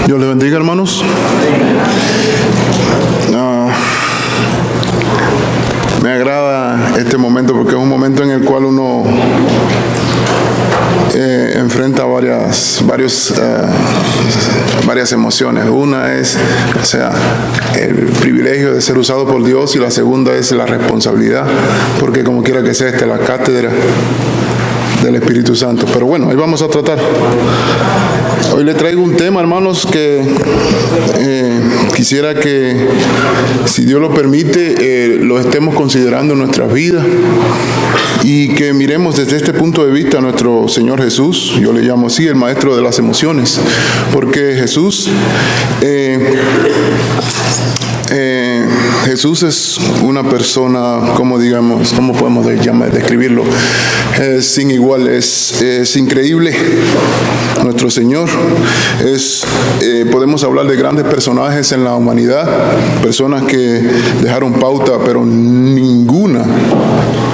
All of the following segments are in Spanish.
Dios les bendiga, hermanos. Me agrada este momento porque es un momento en el cual uno enfrenta varias emociones. Una es, el privilegio de ser usado por Dios, y la segunda es la responsabilidad, porque como quiera que sea, esta es la cátedra del Espíritu Santo. Pero bueno, ahí vamos a tratar. Hoy le traigo un tema, hermanos, que quisiera que, si Dios lo permite, lo estemos considerando en nuestras vidas y que miremos desde este punto de vista a nuestro Señor Jesús. Yo le llamo así el maestro de las emociones, porque Jesús es una persona, ¿cómo podemos describirlo? Sin igual, es increíble. Nuestro Señor podemos hablar de grandes personajes en la humanidad, personas que dejaron pauta, pero ninguna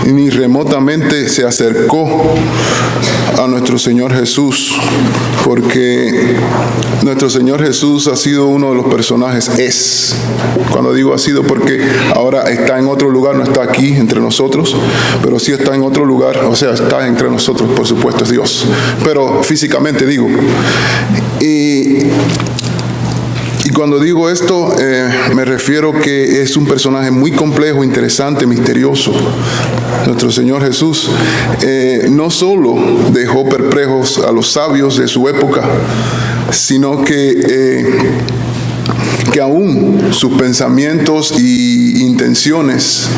ni remotamente se acercó a nuestro Señor Jesús, porque nuestro Señor Jesús ha sido uno de los personajes. Cuando digo ha sido, porque ahora está en otro lugar, no está aquí entre nosotros, pero sí está en otro lugar, está entre nosotros, por supuesto, es Dios, pero físicamente digo. Y cuando digo esto, me refiero que es un personaje muy complejo, interesante, misterioso. Nuestro Señor Jesús no solo dejó perplejos a los sabios de su época, sino que aún sus pensamientos y intenciones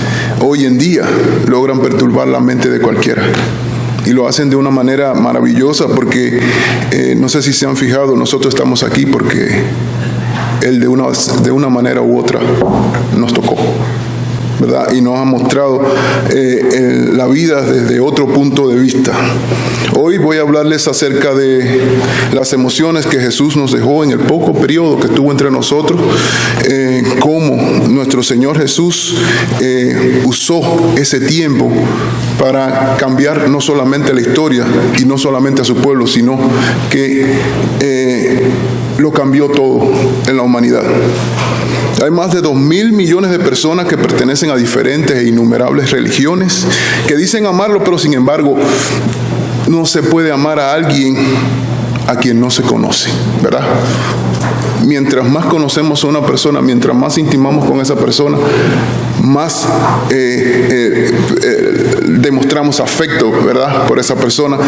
hoy en día logran perturbar la mente de cualquiera. Y lo hacen de una manera maravillosa, porque no sé si se han fijado, nosotros estamos aquí porque Él de una manera u otra nos tocó, ¿verdad? Y nos ha mostrado la vida desde otro punto de vista. Hoy voy a hablarles acerca de las emociones que Jesús nos dejó en el poco periodo que estuvo entre nosotros, cómo nuestro Señor Jesús usó ese tiempo para cambiar no solamente la historia y no solamente a su pueblo, sino que lo cambió todo en la humanidad. Hay más de 2.000 millones de personas que pertenecen a diferentes e innumerables religiones, que dicen amarlo, pero sin embargo no se puede amar a alguien a quien no se conoce, ¿verdad? Mientras más conocemos a una persona, mientras más intimamos con esa persona, más demostramos afecto, ¿verdad?, por esa persona.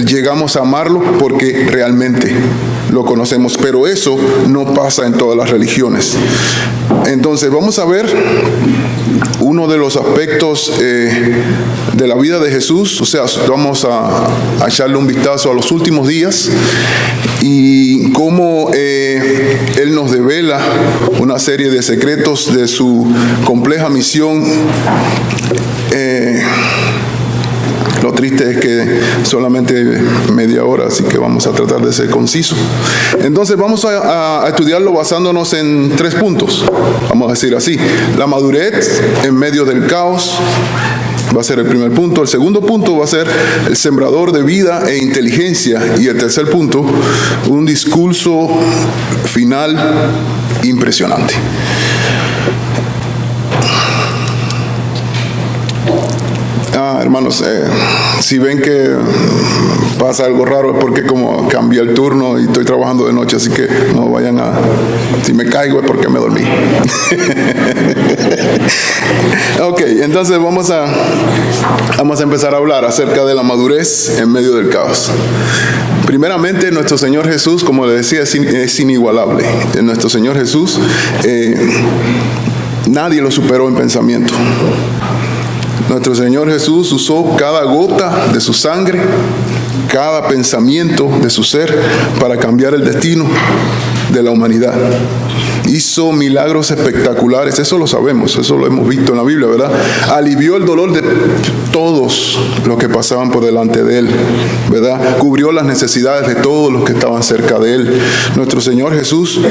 Llegamos a amarlo porque realmente lo conocemos, pero eso no pasa en todas las religiones. Entonces vamos a ver uno de los aspectos de la vida de Jesús. Vamos a echarle un vistazo a los últimos días y cómo Él nos devela una serie de secretos de su compleja misión. Lo triste es que solamente media hora, así que vamos a tratar de ser concisos. Entonces vamos a estudiarlo basándonos en 3 puntos, vamos a decir así. La madurez en medio del caos va a ser el primer punto. El segundo punto va a ser el sembrador de vida e inteligencia. Y el tercer punto, un discurso final impresionante. Hermanos, si ven que pasa algo raro es porque como cambié el turno y estoy trabajando de noche, así que no vayan a... Si me caigo es porque me dormí. Ok, entonces vamos a empezar a hablar acerca de la madurez en medio del caos. Primeramente, nuestro Señor Jesús, como le decía, es inigualable. Nuestro Señor Jesús, nadie lo superó en pensamiento. Nuestro Señor Jesús usó cada gota de su sangre, cada pensamiento de su ser para cambiar el destino de la humanidad. Hizo milagros espectaculares, eso lo sabemos, eso lo hemos visto en la Biblia, ¿verdad? Alivió el dolor de todos los que pasaban por delante de Él, ¿verdad? Cubrió las necesidades de todos los que estaban cerca de Él. Nuestro Señor Jesús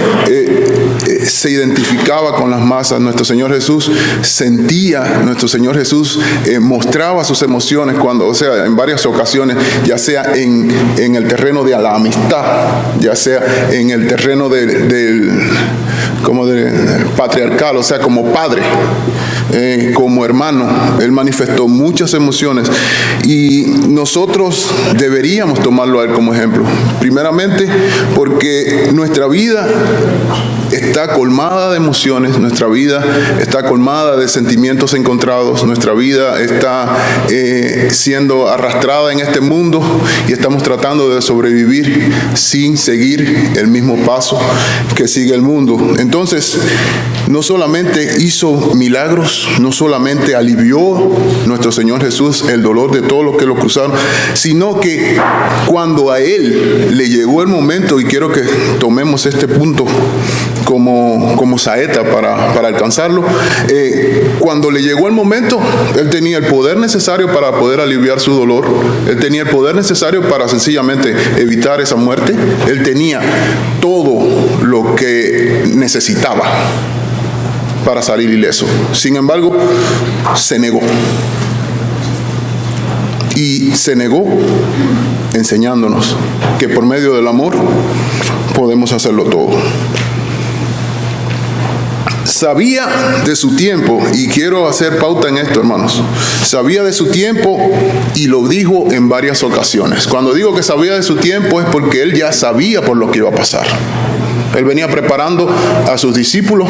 se identificaba con las masas. Nuestro Señor Jesús sentía, nuestro Señor Jesús mostraba sus emociones cuando, o sea, en varias ocasiones, ya sea en el terreno de la amistad, ya sea en el terreno del patriarcal, o sea, como padre, como hermano. Él manifestó muchas emociones y nosotros deberíamos tomarlo a él como ejemplo. Primeramente, porque nuestra vida está colmada de emociones, nuestra vida está colmada de sentimientos encontrados, nuestra vida está siendo arrastrada en este mundo y estamos tratando de sobrevivir sin seguir el mismo paso que sigue el mundo. Entonces, no solamente hizo milagros, no solamente alivió nuestro Señor Jesús el dolor de todos los que lo cruzaron, sino que cuando a Él le llegó el momento, y quiero que tomemos este punto como saeta para alcanzarlo, cuando le llegó el momento, Él tenía el poder necesario para poder aliviar su dolor, Él tenía el poder necesario para sencillamente evitar esa muerte, Él tenía todo lo que necesitaba para salir ileso. Sin embargo, se negó. Y se negó enseñándonos que por medio del amor podemos hacerlo todo. Sabía de su tiempo, y quiero hacer pauta en esto, hermanos. Sabía de su tiempo y lo dijo en varias ocasiones. Cuando digo que sabía de su tiempo es porque él ya sabía por lo que iba a pasar. Él venía preparando a sus discípulos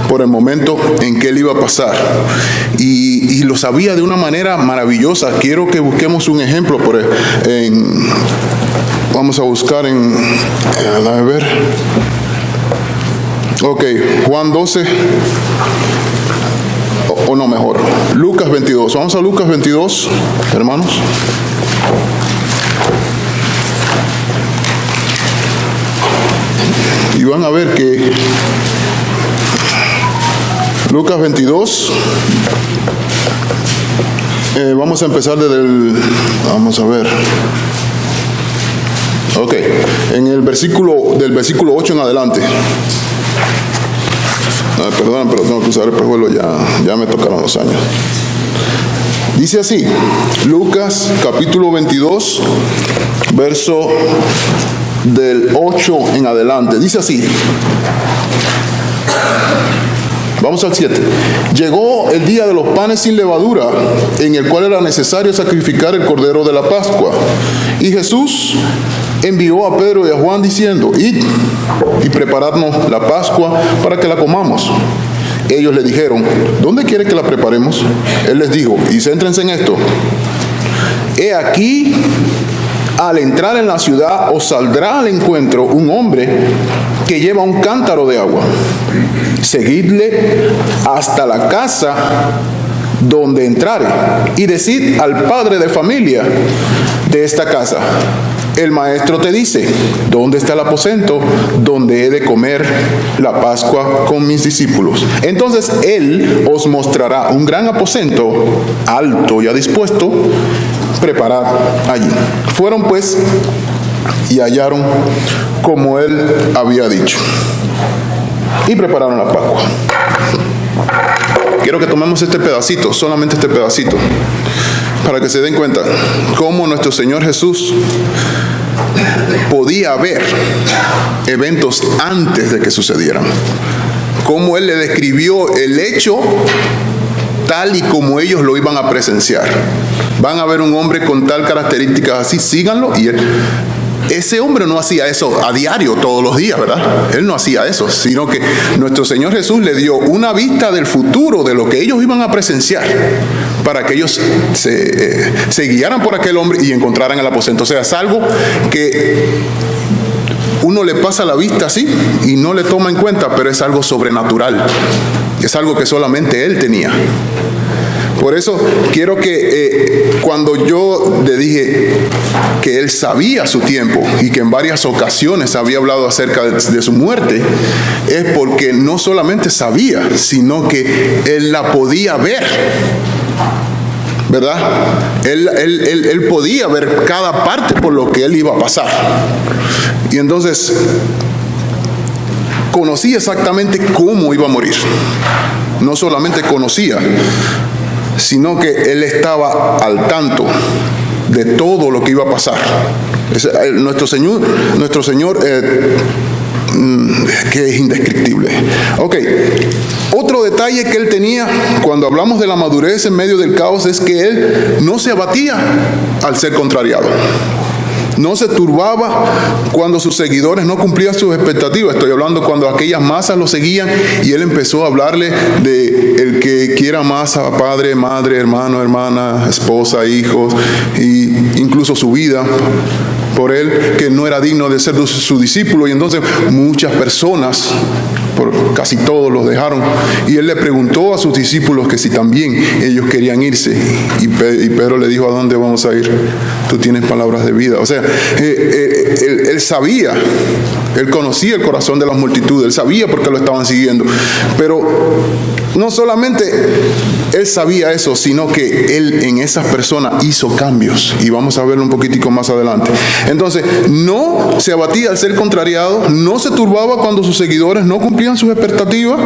por el momento en que él iba a pasar. Y lo sabía de una manera maravillosa. Quiero que busquemos un ejemplo. Vamos a buscar a ver. Ok, Juan 12. O no, mejor. Lucas 22. Vamos a Lucas 22, hermanos. Y van a ver que Lucas 22, vamos a empezar vamos a ver. Ok, del versículo 8 en adelante. Perdón, pero tengo que usar el espejuelo, ya me tocaron los años. Dice así, Lucas capítulo 22, verso del 8 en adelante. Dice así. Vamos al 7. Llegó el día de los panes sin levadura, en el cual era necesario sacrificar el cordero de la Pascua. Y Jesús envió a Pedro y a Juan diciendo: id y preparadnos la Pascua para que la comamos. Ellos le dijeron: ¿dónde quiere que la preparemos? Él les dijo, y céntrense en esto: he aquí, al entrar en la ciudad os saldrá al encuentro un hombre que lleva un cántaro de agua. Seguidle hasta la casa donde entrare y decid al padre de familia de esta casa: el maestro te dice, ¿dónde está el aposento donde he de comer la Pascua con mis discípulos? Entonces él os mostrará un gran aposento, alto ya dispuesto, preparad allí. Fueron pues y hallaron como él había dicho, y prepararon la Pascua. Quiero que tomemos este pedacito, solamente este pedacito, para que se den cuenta cómo nuestro Señor Jesús podía ver eventos antes de que sucedieran. Cómo Él le describió el hecho tal y como ellos lo iban a presenciar. Van a ver un hombre con tal características así, síganlo. Y ese hombre no hacía eso a diario, todos los días, ¿verdad? Él no hacía eso, sino que nuestro Señor Jesús le dio una vista del futuro, de lo que ellos iban a presenciar, para que ellos se guiaran por aquel hombre y encontraran el aposento. O sea, es algo que uno le pasa la vista así y no le toma en cuenta, pero es algo sobrenatural. Es algo que solamente Él tenía. Por eso quiero que cuando yo le dije que Él sabía su tiempo y que en varias ocasiones había hablado acerca de su muerte, es porque no solamente sabía, sino que Él la podía ver, ¿verdad? Él podía ver cada parte por lo que Él iba a pasar. Y entonces, conocía exactamente cómo iba a morir. No solamente conocía, sino que él estaba al tanto de todo lo que iba a pasar. Nuestro Señor que es indescriptible. Ok, otro detalle que él tenía cuando hablamos de la madurez en medio del caos es que él no se abatía al ser contrariado. No se turbaba cuando sus seguidores no cumplían sus expectativas. Estoy hablando cuando aquellas masas lo seguían y él empezó a hablarle de el que quiera más a padre, madre, hermano, hermana, esposa, hijos e incluso su vida por él, que no era digno de ser su discípulo. Y entonces muchas personas, casi todos los dejaron, y él le preguntó a sus discípulos que si también ellos querían irse, y Pedro le dijo: ¿a dónde vamos a ir? Tú tienes palabras de vida. O sea, él sabía, él conocía el corazón de las multitudes, él sabía por qué lo estaban siguiendo, pero no solamente él sabía eso, sino que él en esas personas hizo cambios, y vamos a verlo un poquitico más adelante. Entonces, no se abatía al ser contrariado, no se turbaba cuando sus seguidores no cumplían sus expectativas,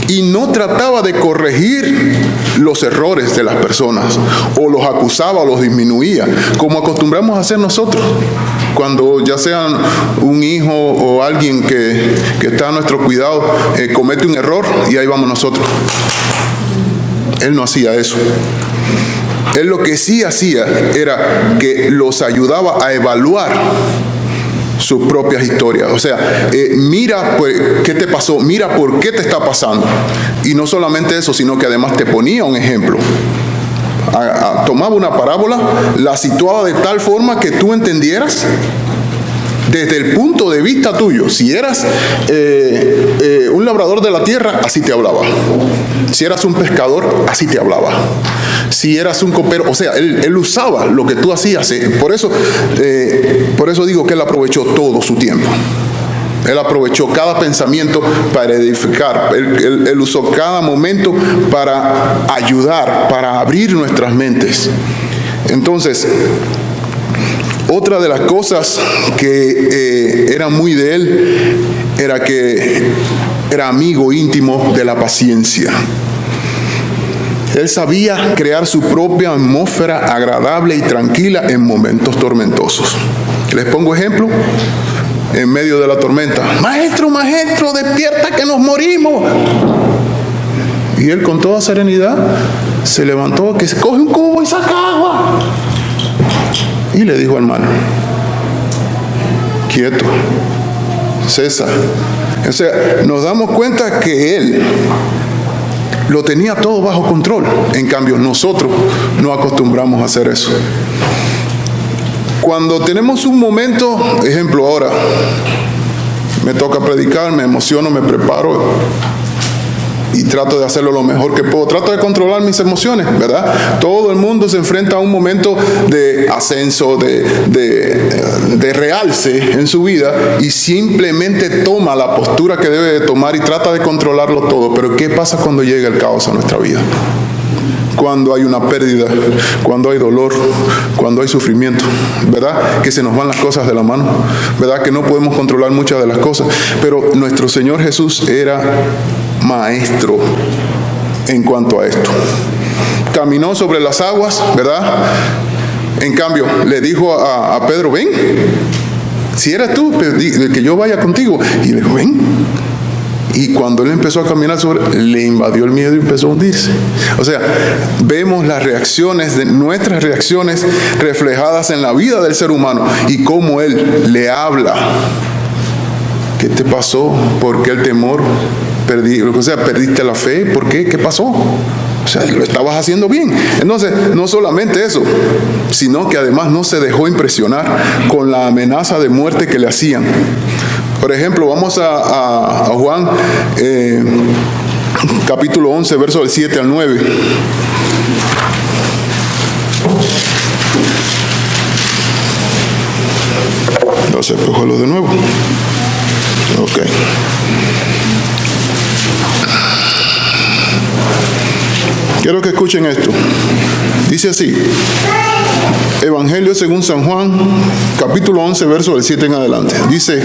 y no trataba de corregir los errores de las personas, o los acusaba o los disminuía, como acostumbramos a hacer nosotros cuando ya sean un hijo o alguien que está a nuestro cuidado comete un error, y ahí vamos nosotros. Él no hacía eso. Él lo que sí hacía era que los ayudaba a evaluar sus propias historias. O sea, mira pues, qué te pasó, mira por qué te está pasando. Y no solamente eso, sino que además te ponía un ejemplo. Tomaba una parábola, la situaba de tal forma que tú entendieras desde el punto de vista tuyo. Si eras un labrador de la tierra, así te hablaba. Si eras un pescador, así te hablaba. Si eras un copero, o sea, él usaba lo que tú hacías. Por eso digo que él aprovechó todo su tiempo. Él aprovechó cada pensamiento para edificar. Él usó cada momento para ayudar, para abrir nuestras mentes. Entonces, otra de las cosas que era muy de él era que era amigo íntimo de la paciencia. Él sabía crear su propia atmósfera agradable y tranquila en momentos tormentosos. Les pongo ejemplo. En medio de la tormenta: maestro, despierta que nos morimos. Y él con toda serenidad se levantó, que se coge un cubo y saca agua, y le dijo al mar: quieto, cesa. O sea, nos damos cuenta que él lo tenía todo bajo control. En cambio, nosotros no acostumbramos a hacer eso. Cuando tenemos un momento, ejemplo, ahora me toca predicar, me emociono, me preparo y trato de hacerlo lo mejor que puedo. Trato de controlar mis emociones, ¿verdad? Todo el mundo se enfrenta a un momento de ascenso, de realce en su vida, y simplemente toma la postura que debe de tomar y trata de controlarlo todo. Pero ¿qué pasa cuando llega el caos a nuestra vida? Cuando hay una pérdida, cuando hay dolor, cuando hay sufrimiento, ¿verdad? Que se nos van las cosas de la mano, ¿verdad? Que no podemos controlar muchas de las cosas. Pero nuestro Señor Jesús era maestro en cuanto a esto. Caminó sobre las aguas, ¿verdad? En cambio, le dijo a Pedro: ven, si eres tú, que yo vaya contigo. Y le dijo: ven. Y cuando él empezó a caminar le invadió el miedo y empezó a hundirse. O sea, vemos las reacciones, nuestras reacciones reflejadas en la vida del ser humano, y cómo él le habla. ¿Qué te pasó? ¿Por qué el temor? ¿Perdiste la fe? ¿Por qué? ¿Qué pasó? O sea, lo estabas haciendo bien. Entonces, no solamente eso, sino que además no se dejó impresionar con la amenaza de muerte que le hacían. Por ejemplo, vamos a Juan, capítulo 11, versos del 7 al 9. Entonces, cógelo de nuevo. Ok. Quiero que escuchen esto. Dice así: Evangelio según San Juan, capítulo 11, verso del 7 en adelante. Dice: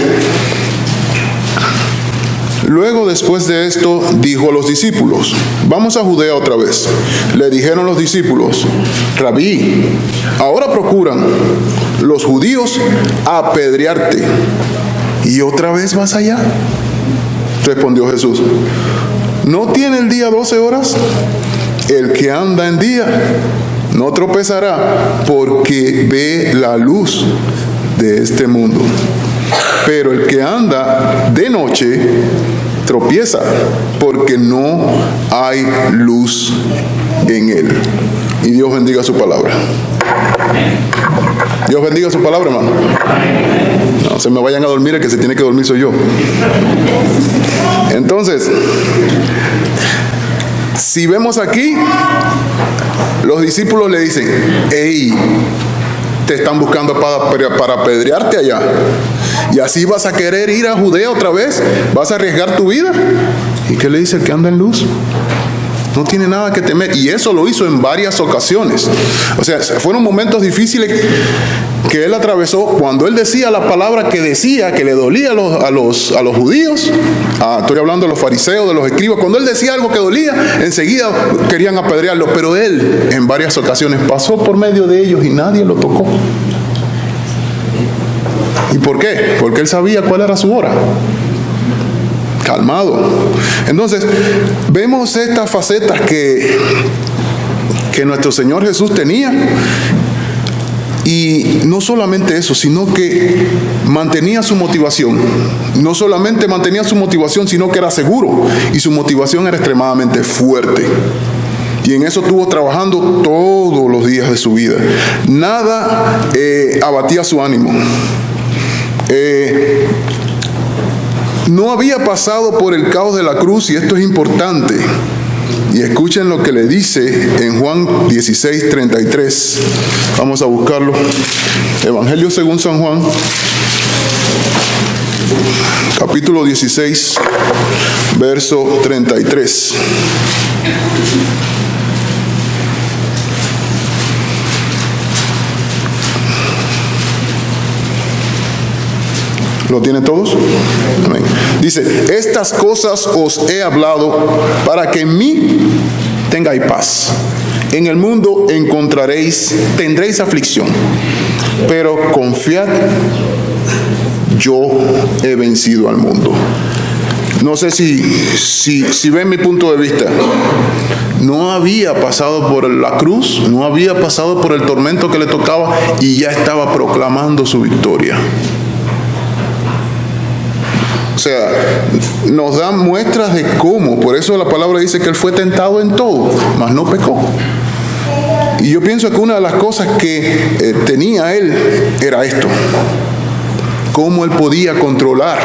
luego después de esto dijo a los discípulos: vamos a Judea otra vez. Le dijeron los discípulos: Rabí, ahora procuran los judíos apedrearte, ¿y otra vez vas allá? Respondió Jesús: ¿no tiene el día 12 horas? El que anda en día no tropezará, porque ve la luz de este mundo. Pero el que anda de noche tropieza, porque no hay luz en él. Y Dios bendiga su palabra. Dios bendiga su palabra, hermano. No se me vayan a dormir, el que se tiene que dormir soy yo. Entonces, si vemos aquí, los discípulos le dicen: hey, te están buscando para apedrearte allá, y así vas a querer ir a Judea otra vez, vas a arriesgar tu vida. ¿Y qué le dice el que anda en luz? No tiene nada que temer. Y eso lo hizo en varias ocasiones. O sea, fueron momentos difíciles que él atravesó cuando él decía la palabra que decía, que le dolía a los judíos. Estoy hablando de los fariseos, de los escribas. Cuando él decía algo que dolía, enseguida querían apedrearlo. Pero él en varias ocasiones pasó por medio de ellos y nadie lo tocó. ¿Y por qué? Porque él sabía cuál era su hora. Calmado. Entonces, vemos estas facetas que nuestro Señor Jesús tenía. Y no solamente eso, sino que mantenía su motivación. No solamente mantenía su motivación, sino que era seguro. Y su motivación era extremadamente fuerte. Y en eso estuvo trabajando todos los días de su vida. Nada abatía su ánimo. No había pasado por el caos de la cruz, y esto es importante. Y escuchen lo que le dice en Juan 16:33. Vamos a buscarlo. Evangelio según San Juan, capítulo 16, verso 33. ¿Lo tienen todos? Amén. Dice: estas cosas os he hablado para que en mí tengáis paz. En el mundo tendréis aflicción, pero confiad, yo he vencido al mundo. No sé si ven mi punto de vista. No había pasado por la cruz, no había pasado por el tormento que le tocaba, y ya estaba proclamando su victoria. O sea, nos dan muestras de cómo. Por eso la palabra dice que él fue tentado en todo, mas no pecó. Y yo pienso que una de las cosas que tenía él era esto: cómo él podía controlar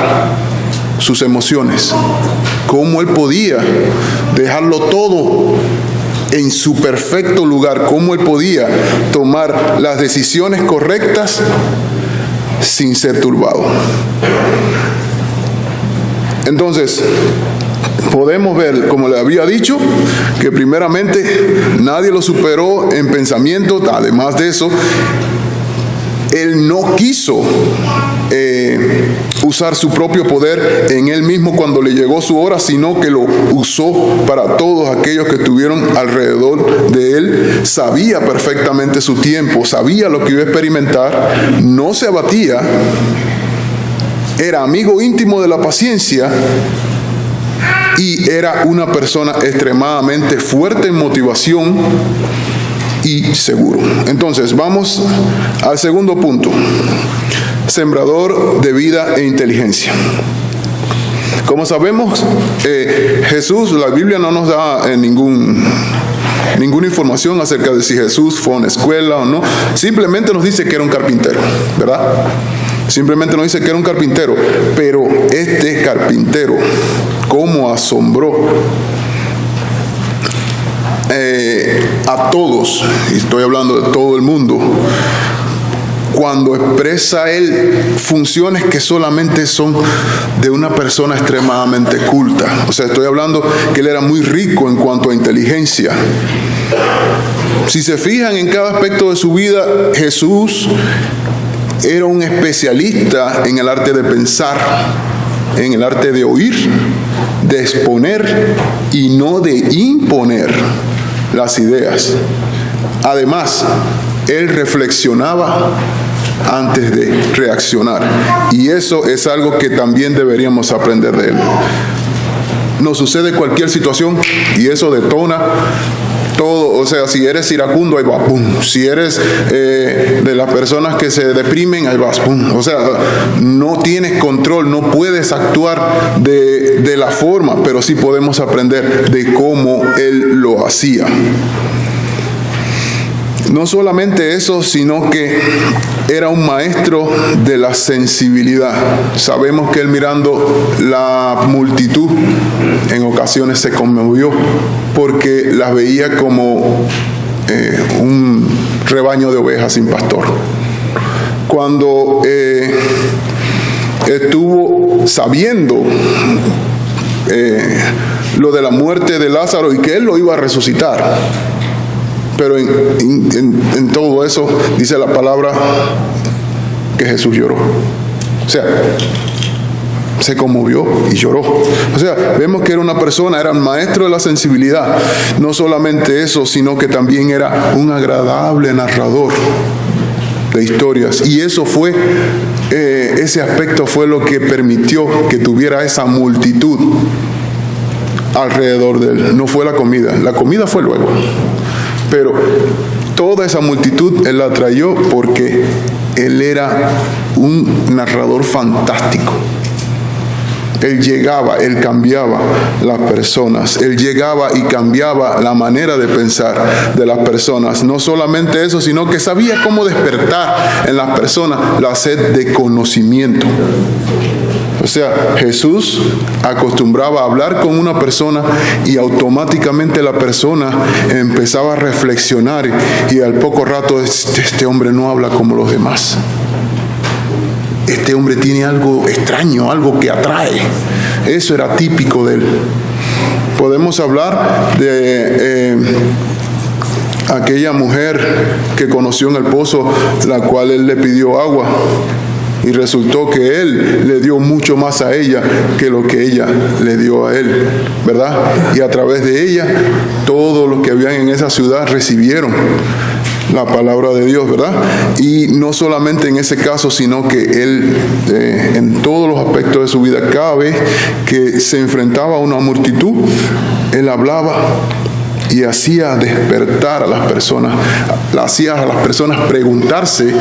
sus emociones, cómo él podía dejarlo todo en su perfecto lugar, cómo él podía tomar las decisiones correctas sin ser turbado. Entonces, podemos ver, como le había dicho, que primeramente nadie lo superó en pensamiento. Además de eso, él no quiso usar su propio poder en él mismo cuando le llegó su hora, sino que lo usó para todos aquellos que estuvieron alrededor de él. Sabía perfectamente su tiempo, sabía lo que iba a experimentar, no se abatía. Era amigo íntimo de la paciencia y era una persona extremadamente fuerte en motivación y seguro. Entonces, vamos al segundo punto: sembrador de vida e inteligencia. Como sabemos, Jesús, la Biblia no nos da ninguna información acerca de si Jesús fue a una escuela o no. Simplemente nos dice que era un carpintero, ¿verdad? Simplemente nos dice que era un carpintero. Pero este carpintero, ¿cómo asombró a todos? Y estoy hablando de todo el mundo, cuando expresa él funciones que solamente son de una persona extremadamente culta. O sea, estoy hablando que él era muy rico en cuanto a inteligencia. Si se fijan en cada aspecto de su vida, Jesús era un especialista en el arte de pensar, en el arte de oír, de exponer y no de imponer las ideas. Además, él reflexionaba antes de reaccionar. Y eso es algo que también deberíamos aprender de él. Nos sucede cualquier situación y eso detona todo. O sea, si eres iracundo, ahí va, pum. Si eres de las personas que se deprimen, ahí vas, pum. O sea, no tienes control, no puedes actuar de la forma, pero sí podemos aprender de cómo él lo hacía. No solamente eso, sino que era un maestro de la sensibilidad. Sabemos que él, mirando la multitud, en ocasiones se conmovió porque las veía como un rebaño de ovejas sin pastor. Cuando estuvo sabiendo lo de la muerte de Lázaro y que él lo iba a resucitar, pero en todo eso dice la palabra que Jesús lloró. O sea, se conmovió y lloró. O sea, vemos que era una persona, era un maestro de la sensibilidad. No solamente eso, sino que también era un agradable narrador de historias. Y eso fue, ese aspecto fue lo que permitió que tuviera esa multitud alrededor de él. No fue la comida fue luego. Pero toda esa multitud él la atrayó porque él era un narrador fantástico. Él llegaba, él cambiaba las personas. Él llegaba y cambiaba la manera de pensar de las personas. No solamente eso, sino que sabía cómo despertar en las personas la sed de conocimiento. O sea, Jesús acostumbraba a hablar con una persona y automáticamente la persona empezaba a reflexionar y al poco rato este hombre no habla como los demás. Este hombre tiene algo extraño, algo que atrae. Eso era típico de él. Podemos hablar de aquella mujer que conoció en el pozo, la cual él le pidió agua. Y resultó que él le dio mucho más a ella que lo que ella le dio a él, ¿verdad? Y a través de ella, todos los que habían en esa ciudad recibieron la palabra de Dios, ¿verdad? Y no solamente en ese caso, sino que él, en todos los aspectos de su vida, cada vez que se enfrentaba a una multitud, él hablaba y hacía despertar a las personas, hacía a las personas preguntarse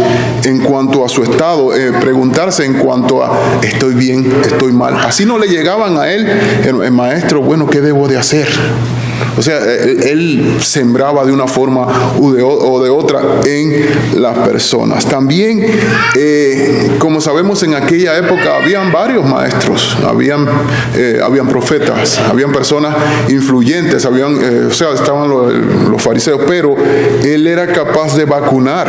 en cuanto a su estado, preguntarse en cuanto a estoy bien, estoy mal. Así no le llegaban a él, el maestro, bueno, ¿qué debo de hacer? O sea, él sembraba de una forma o de otra en las personas. También, como sabemos, en aquella época habían varios maestros, habían profetas, habían personas influyentes, o sea, estaban los fariseos, pero él era capaz de vacunar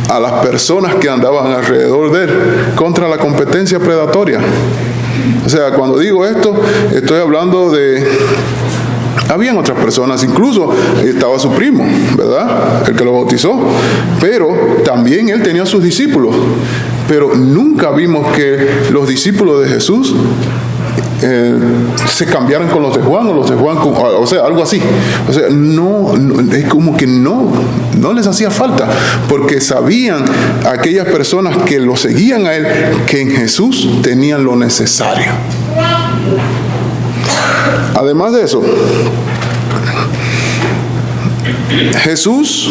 a las personas que andaban alrededor de él contra la competencia predatoria. O sea, cuando digo esto, estoy hablando de... Habían otras personas, incluso estaba su primo, ¿verdad? El que lo bautizó. Pero también él tenía sus discípulos. Pero nunca vimos que los discípulos de Jesús se cambiaran con los de Juan o los de Juan con, o sea, algo así. O sea, no, es como que no les hacía falta, porque sabían aquellas personas que lo seguían a él, que en Jesús tenían lo necesario. Además de eso, Jesús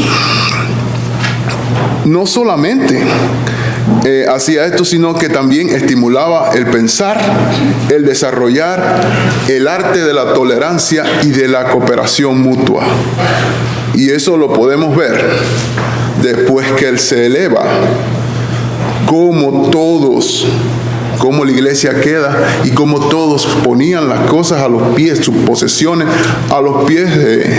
no solamente hacía esto, sino que también estimulaba el pensar, el desarrollar el arte de la tolerancia y de la cooperación mutua. Y eso lo podemos ver después que él se eleva, como la iglesia queda y como todos ponían las cosas a los pies, sus posesiones a los pies de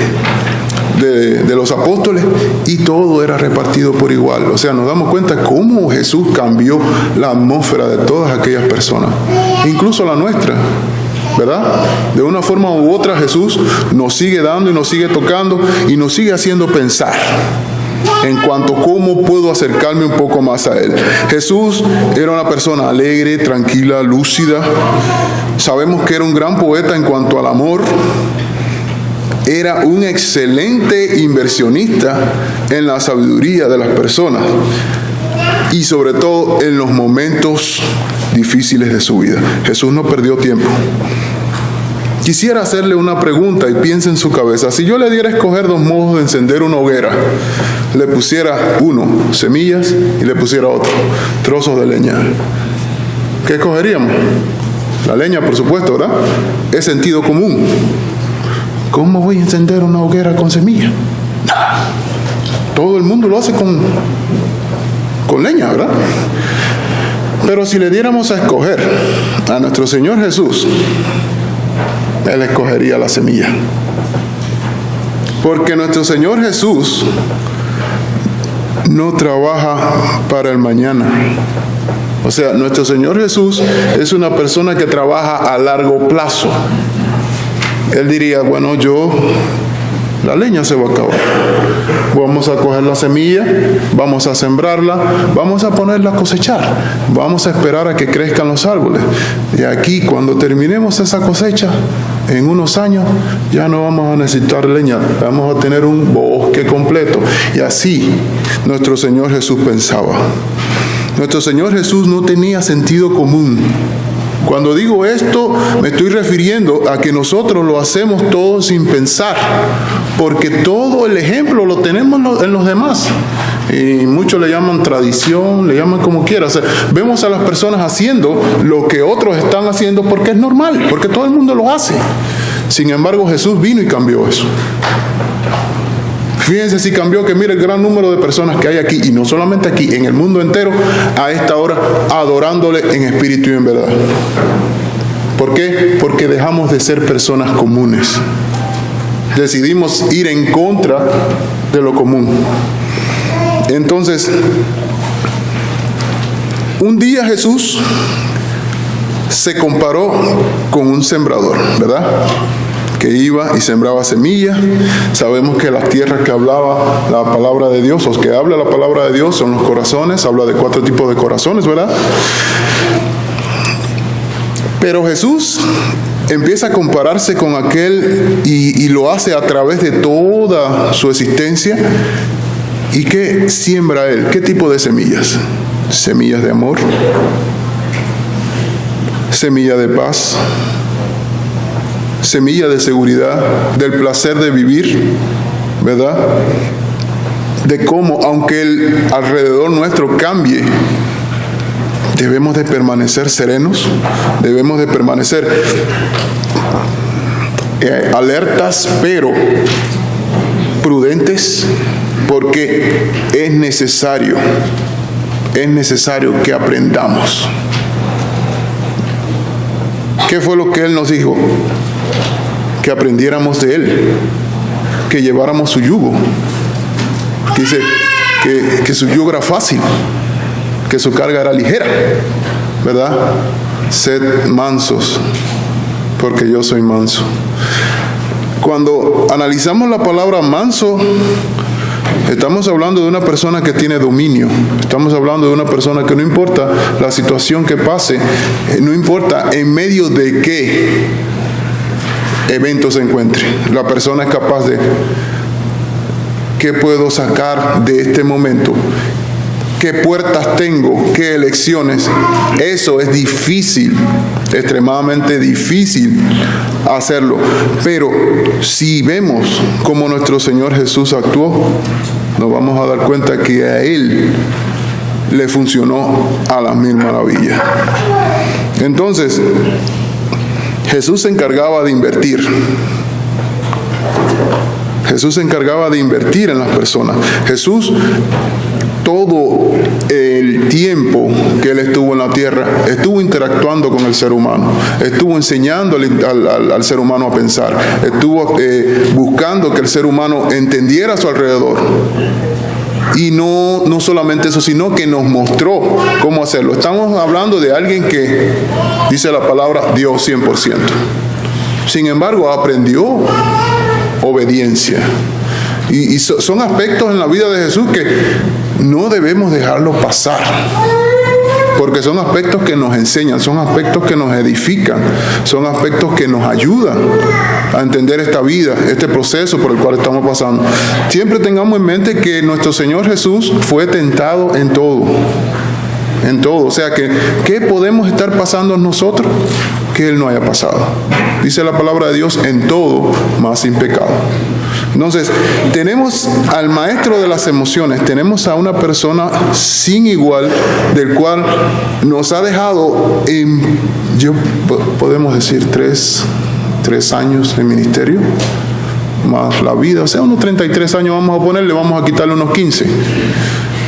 los apóstoles, y todo era repartido por igual. O sea, nos damos cuenta cómo Jesús cambió la atmósfera de todas aquellas personas, incluso la nuestra, ¿verdad? De una forma u otra Jesús nos sigue dando y nos sigue tocando y nos sigue haciendo pensar. en cuanto a cómo puedo acercarme un poco más a Él. Jesús era una persona alegre, tranquila, lúcida. Sabemos que era un gran poeta en cuanto al amor. Era un excelente inversionista en la sabiduría de las personas y sobre todo en los momentos difíciles de su vida. Jesús no perdió tiempo. Quisiera hacerle una pregunta y piense en su cabeza. Si yo le diera a escoger dos modos de encender una hoguera, le pusiera uno, semillas, y le pusiera otro, trozos de leña, ¿qué escogeríamos? La leña, por supuesto, ¿verdad? Es sentido común. ¿Cómo voy a encender una hoguera con semillas? Todo el mundo lo hace con leña, ¿verdad? Pero si le diéramos a escoger a nuestro Señor Jesús, Él escogería la semilla. Porque nuestro Señor Jesús no trabaja para el mañana. O sea, nuestro Señor Jesús es una persona que trabaja a largo plazo. Él diría, bueno, la leña se va a acabar. Vamos a coger la semilla, vamos a sembrarla, vamos a ponerla a cosechar. Vamos a esperar a que crezcan los árboles. Y aquí, cuando terminemos esa cosecha, en unos años, ya no vamos a necesitar leña. Vamos a tener un bosque completo. Y así, nuestro Señor Jesús pensaba. Nuestro Señor Jesús no tenía sentido común. Cuando digo esto, me estoy refiriendo a que nosotros lo hacemos todo sin pensar, porque todo el ejemplo lo tenemos en los demás. Y muchos le llaman tradición, le llaman como quiera. O sea, vemos a las personas haciendo lo que otros están haciendo porque es normal, porque todo el mundo lo hace. Sin embargo, Jesús vino y cambió eso. Fíjense si cambió, que mire el gran número de personas que hay aquí, y no solamente aquí, en el mundo entero, a esta hora, adorándole en espíritu y en verdad. ¿Por qué? Porque dejamos de ser personas comunes. Decidimos ir en contra de lo común. Entonces, un día Jesús se comparó con un sembrador, ¿verdad?, que iba y sembraba semillas. Sabemos que las tierras que hablaba la palabra de Dios, o que habla la palabra de Dios, son los corazones. Habla de 4 tipos de corazones, ¿verdad? Pero Jesús empieza a compararse con aquel y lo hace a través de toda su existencia. ¿Y qué siembra él? ¿Qué tipo de semillas? Semillas de amor, semilla de paz, semilla de seguridad, del placer de vivir, ¿verdad? De cómo, aunque el alrededor nuestro cambie, debemos de permanecer serenos, debemos de permanecer alertas, pero prudentes, porque es necesario que aprendamos. ¿Qué fue lo que Él nos dijo? Que aprendiéramos de Él, que lleváramos su yugo. Que dice que su yugo era fácil, que su carga era ligera, ¿verdad? Sed mansos, porque yo soy manso. Cuando analizamos la palabra manso, estamos hablando de una persona que tiene dominio. Estamos hablando de una persona que no importa la situación que pase, no importa en medio de qué evento se encuentre, la persona es capaz de: ¿qué puedo sacar de este momento? ¿Qué puertas tengo? ¿Qué elecciones? Eso es difícil, extremadamente difícil hacerlo. Pero si vemos cómo nuestro Señor Jesús actuó, nos vamos a dar cuenta que a Él le funcionó a las 1000 maravillas. Entonces, Jesús se encargaba de invertir. Jesús se encargaba de invertir en las personas. Jesús, todo el tiempo que Él estuvo en la tierra, estuvo interactuando con el ser humano, estuvo enseñando al ser humano a pensar, estuvo buscando que el ser humano entendiera a su alrededor. Y no solamente eso, sino que nos mostró cómo hacerlo. Estamos hablando de alguien que, dice la palabra, dio 100%. Sin embargo, aprendió obediencia. Y son aspectos en la vida de Jesús que no debemos dejarlo pasar. Porque son aspectos que nos enseñan, son aspectos que nos edifican, son aspectos que nos ayudan a entender esta vida, este proceso por el cual estamos pasando. Siempre tengamos en mente que nuestro Señor Jesús fue tentado en todo. En todo. O sea que, ¿qué podemos estar pasando nosotros que Él no haya pasado? Dice la palabra de Dios, en todo, mas sin pecado. Entonces, tenemos al maestro de las emociones, tenemos a una persona sin igual, del cual nos ha dejado, podemos decir, tres años de ministerio, más la vida, o sea, unos 33 años vamos a ponerle, vamos a quitarle unos 15.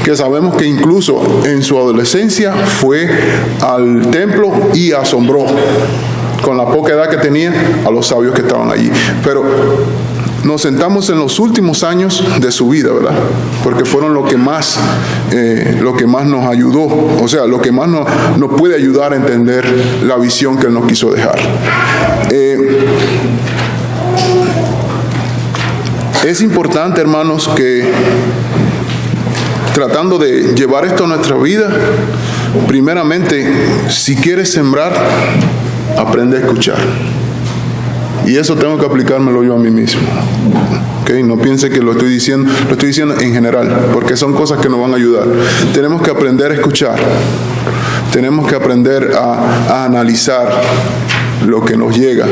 Que sabemos que incluso en su adolescencia fue al templo y asombró, con la poca edad que tenía, a los sabios que estaban allí. Pero nos sentamos en los últimos años de su vida, ¿verdad? Porque fueron lo que más nos ayudó, o sea, lo que más nos puede ayudar a entender la visión que Él nos quiso dejar. Es importante, hermanos, que tratando de llevar esto a nuestra vida, primeramente, si quieres sembrar, aprende a escuchar. Y eso tengo que aplicármelo yo a mí mismo. ¿Okay? No piense que lo estoy diciendo en general, porque son cosas que nos van a ayudar. Tenemos que aprender a escuchar. Tenemos que aprender a analizar lo que nos llega,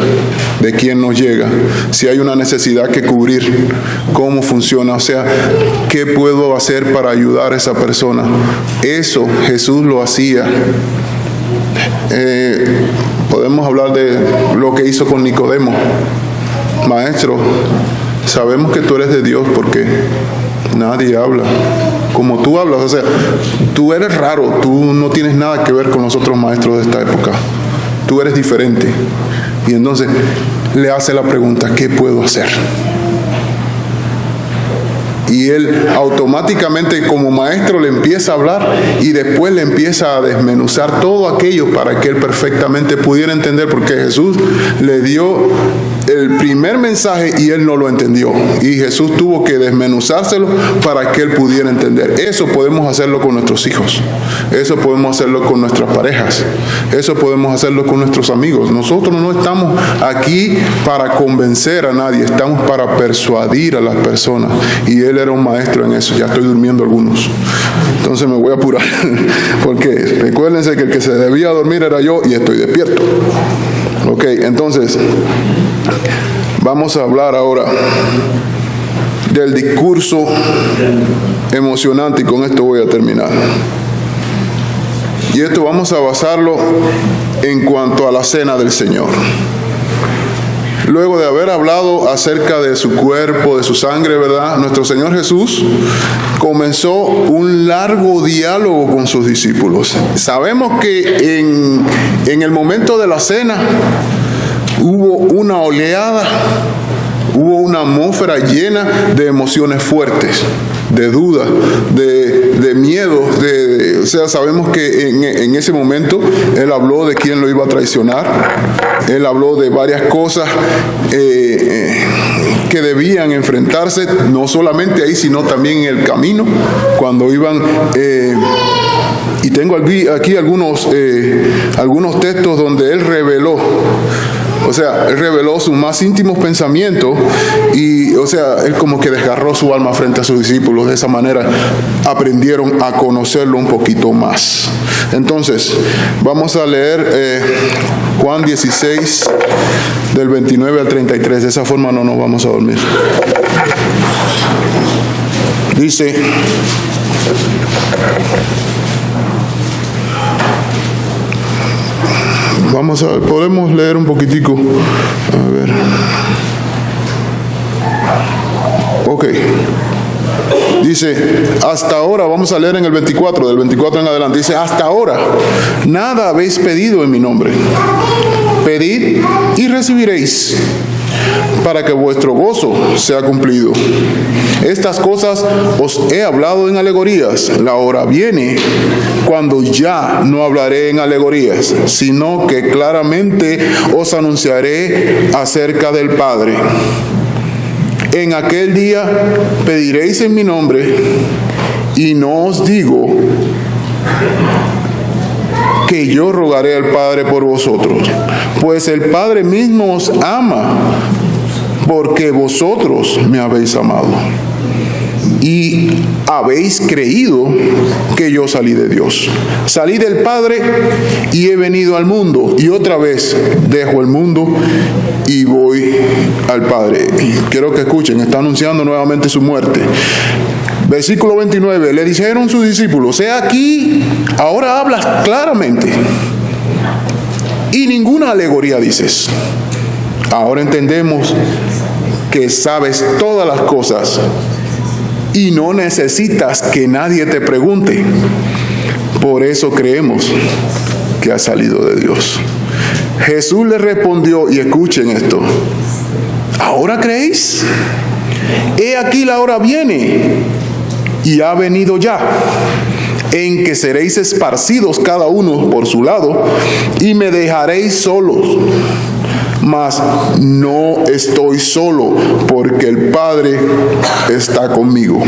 de quién nos llega, si hay una necesidad que cubrir, cómo funciona, o sea, qué puedo hacer para ayudar a esa persona. Eso Jesús lo hacía. Podemos hablar de lo que hizo con Nicodemo. Maestro, sabemos que tú eres de Dios porque nadie habla como tú hablas, o sea, tú eres raro, tú no tienes nada que ver con los otros maestros de esta época. Tú eres diferente. Y entonces le hace la pregunta, ¿qué puedo hacer? Y él automáticamente como maestro le empieza a hablar y después le empieza a desmenuzar todo aquello para que él perfectamente pudiera entender, porque Jesús le dio el primer mensaje y él no lo entendió. Y Jesús tuvo que desmenuzárselo para que él pudiera entender. Eso podemos hacerlo con nuestros hijos. Eso podemos hacerlo con nuestras parejas. Eso podemos hacerlo con nuestros amigos. Nosotros no estamos aquí para convencer a nadie, estamos para persuadir a las personas. Y él era un maestro en eso. Ya estoy durmiendo algunos. Entonces me voy a apurar. Porque recuérdense que el que se debía dormir era yo y estoy despierto. Ok, entonces vamos a hablar ahora del discurso emocionante y con esto voy a terminar. Y esto vamos a basarlo en cuanto a la cena del Señor. Luego de haber hablado acerca de su cuerpo, de su sangre, ¿verdad? Nuestro Señor Jesús comenzó un largo diálogo con sus discípulos. Sabemos que en el momento de la cena hubo una oleada, hubo una atmósfera llena de emociones fuertes, de duda, de miedo, o sea, sabemos que en ese momento Él habló de quién lo iba a traicionar, Él habló de varias cosas que debían enfrentarse, no solamente ahí, sino también en el camino, cuando iban... y tengo aquí algunos textos donde Él reveló, o sea, Él reveló sus más íntimos pensamientos y, o sea, Él como que desgarró su alma frente a sus discípulos. De esa manera aprendieron a conocerlo un poquito más. Entonces, vamos a leer Juan 16, del 29 al 33. De esa forma no nos vamos a dormir. Dice... Vamos a ver, podemos leer un poquitico. A ver. Ok. Dice, hasta ahora, vamos a leer en el 24, del 24 en adelante. Dice, hasta ahora, nada habéis pedido en mi nombre. Pedid y recibiréis, para que vuestro gozo sea cumplido. Estas cosas os he hablado en alegorías. La hora viene cuando ya no hablaré en alegorías, sino que claramente os anunciaré acerca del Padre. En aquel día pediréis en mi nombre, y no os digo que yo rogaré al Padre por vosotros, pues el Padre mismo os ama, porque vosotros me habéis amado y habéis creído que yo salí de Dios. Salí del Padre y he venido al mundo, y otra vez dejo el mundo y voy al Padre. Quiero que escuchen, está anunciando nuevamente su muerte. Versículo 29, le dijeron sus discípulos: he aquí, ahora hablas claramente y ninguna alegoría dices. Ahora entendemos que sabes todas las cosas y no necesitas que nadie te pregunte. Por eso creemos que has salido de Dios. Jesús le respondió, y escuchen esto: ¿ahora creéis? He aquí la hora viene, y ha venido ya, en que seréis esparcidos cada uno por su lado, y me dejaréis solos. Mas no estoy solo, porque el Padre está conmigo.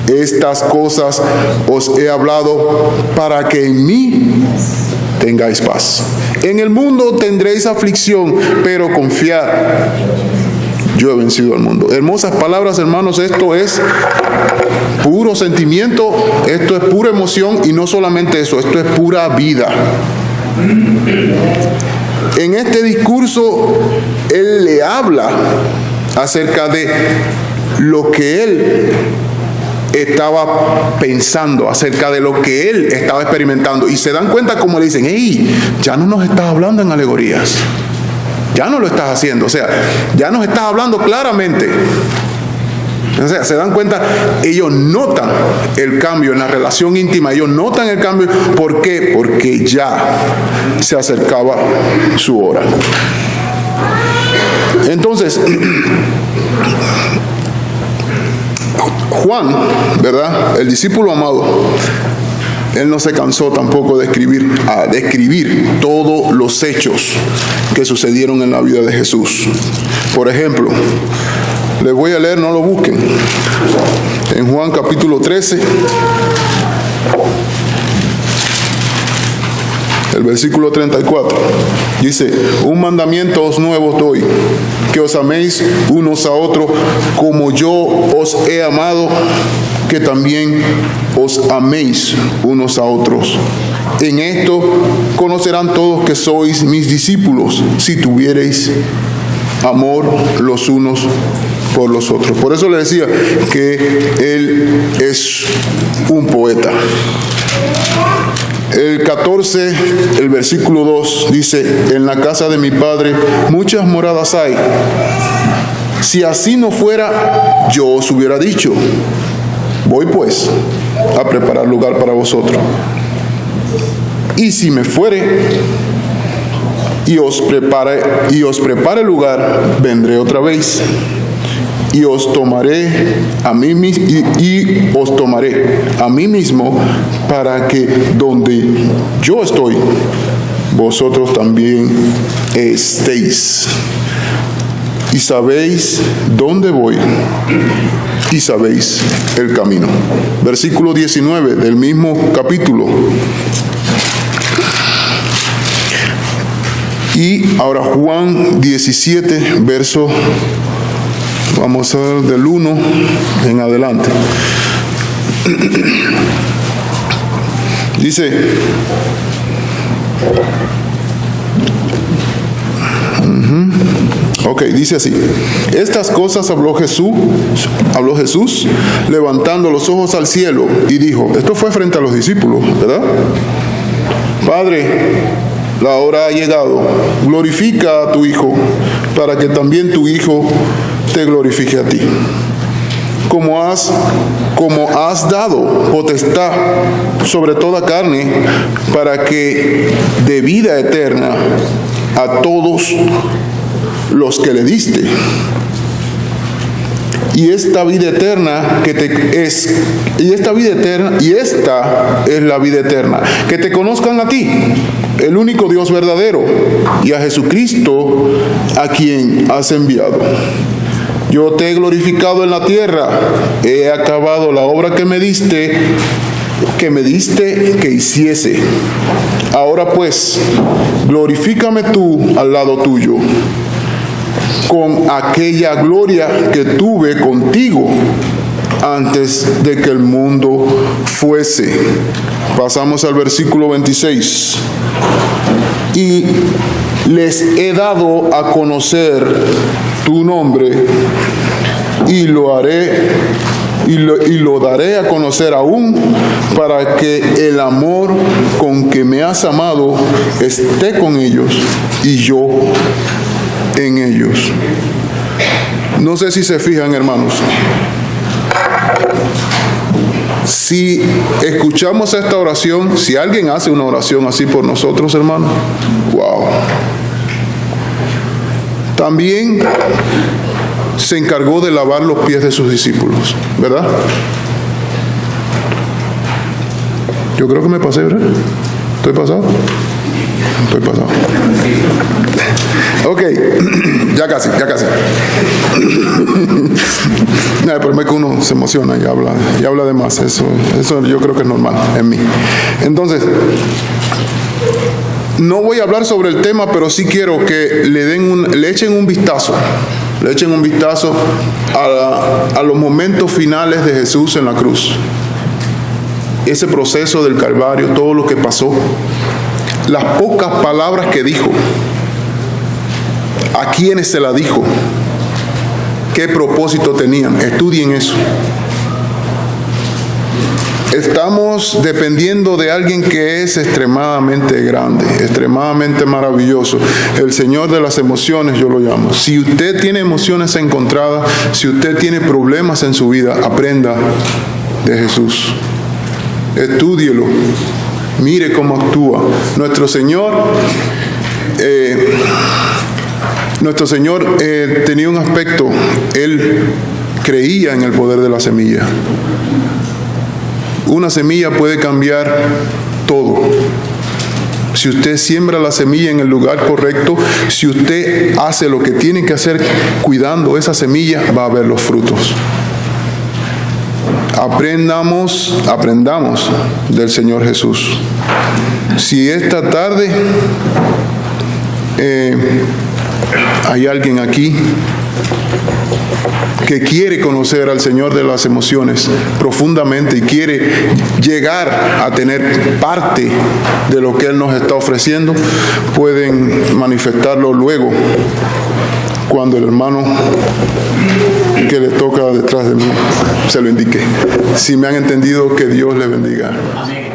Estas cosas os he hablado para que en mí tengáis paz. En el mundo tendréis aflicción, pero confiad, yo he vencido al mundo. Hermosas palabras, hermanos. Esto es puro sentimiento, esto es pura emoción, y no solamente eso, esto es pura vida. En este discurso, Él le habla acerca de lo que Él estaba pensando, acerca de lo que Él estaba experimentando. Y se dan cuenta como le dicen: hey, ya no nos estás hablando en alegorías, ya no lo estás haciendo, o sea, ya nos estás hablando claramente. O sea, se dan cuenta, ellos notan el cambio en la relación íntima, ellos notan el cambio. ¿Por qué? Porque ya se acercaba su hora. Entonces, Juan, ¿verdad?, el discípulo amado, él no se cansó tampoco de describir todos los hechos que sucedieron en la vida de Jesús. Por ejemplo, les voy a leer, no lo busquen, en Juan capítulo 13, el versículo 34, dice: un mandamiento os nuevo doy, que os améis unos a otros como yo os he amado, que también os améis unos a otros. En esto conocerán todos que sois mis discípulos, si tuviereis amor los unos por los otros. Por eso le decía que él es un poeta. El 14, el versículo 2 dice: en la casa de mi Padre muchas moradas hay. Si así no fuera, yo os hubiera dicho: voy pues a preparar lugar para vosotros. Y si me fuere y os prepare lugar, vendré otra vez y os tomaré a mí mismo, para que donde yo estoy, vosotros también estéis. Y sabéis dónde voy, y sabéis el camino. Versículo 19 del mismo capítulo. Y ahora Juan 17, verso, vamos a ver del 1 en adelante. Dice: dice así: estas cosas habló Jesús levantando los ojos al cielo y dijo, esto fue frente a los discípulos, ¿verdad? Padre, la hora ha llegado, glorifica a tu Hijo, para que también tu Hijo te glorifique a ti. Como has dado potestad sobre toda carne, para que dé vida eterna a todos los que le diste. Y esta es la vida eterna, que te conozcan a ti, el único Dios verdadero, y a Jesucristo, a quien has enviado. Yo te he glorificado en la tierra, he acabado la obra que me diste que hiciese. Ahora pues, glorifícame tú al lado tuyo, con aquella gloria que tuve contigo antes de que el mundo fuese. Pasamos al versículo 26. Y les he dado a conocer tu nombre y lo daré a conocer aún, para que el amor con que me has amado esté con ellos y yo en ellos. No sé si se fijan, hermanos. Si escuchamos esta oración, si alguien hace una oración así por nosotros, hermanos, wow. También se encargó de lavar los pies de sus discípulos, ¿verdad? Yo creo que me pasé, ¿verdad? ¿Estoy pasado? Estoy pasado. Ok, ya casi. El problema es que uno se emociona y habla de más. Eso yo creo que es normal en mí. Entonces, no voy a hablar sobre el tema, pero sí quiero que le echen un vistazo. Le echen un vistazo a los momentos finales de Jesús en la cruz. Ese proceso del Calvario, todo lo que pasó. Las pocas palabras que dijo. ¿A quiénes se la dijo? ¿Qué propósito tenían? Estudien eso. Estamos dependiendo de alguien que es extremadamente grande, extremadamente maravilloso. El Señor de las emociones, yo lo llamo. Si usted tiene emociones encontradas, si usted tiene problemas en su vida, aprenda de Jesús. Estúdielo. Mire cómo actúa. Nuestro Señor tenía un aspecto. Él creía en el poder de la semilla. Una semilla puede cambiar todo. Si usted siembra la semilla en el lugar correcto, si usted hace lo que tiene que hacer cuidando esa semilla, va a ver los frutos. Aprendamos del Señor Jesús. Si esta tarde hay alguien aquí que quiere conocer al Señor de las emociones profundamente y quiere llegar a tener parte de lo que Él nos está ofreciendo, pueden manifestarlo luego, cuando el hermano que le toca detrás de mí se lo indique. Si me han entendido, que Dios les bendiga. Amén.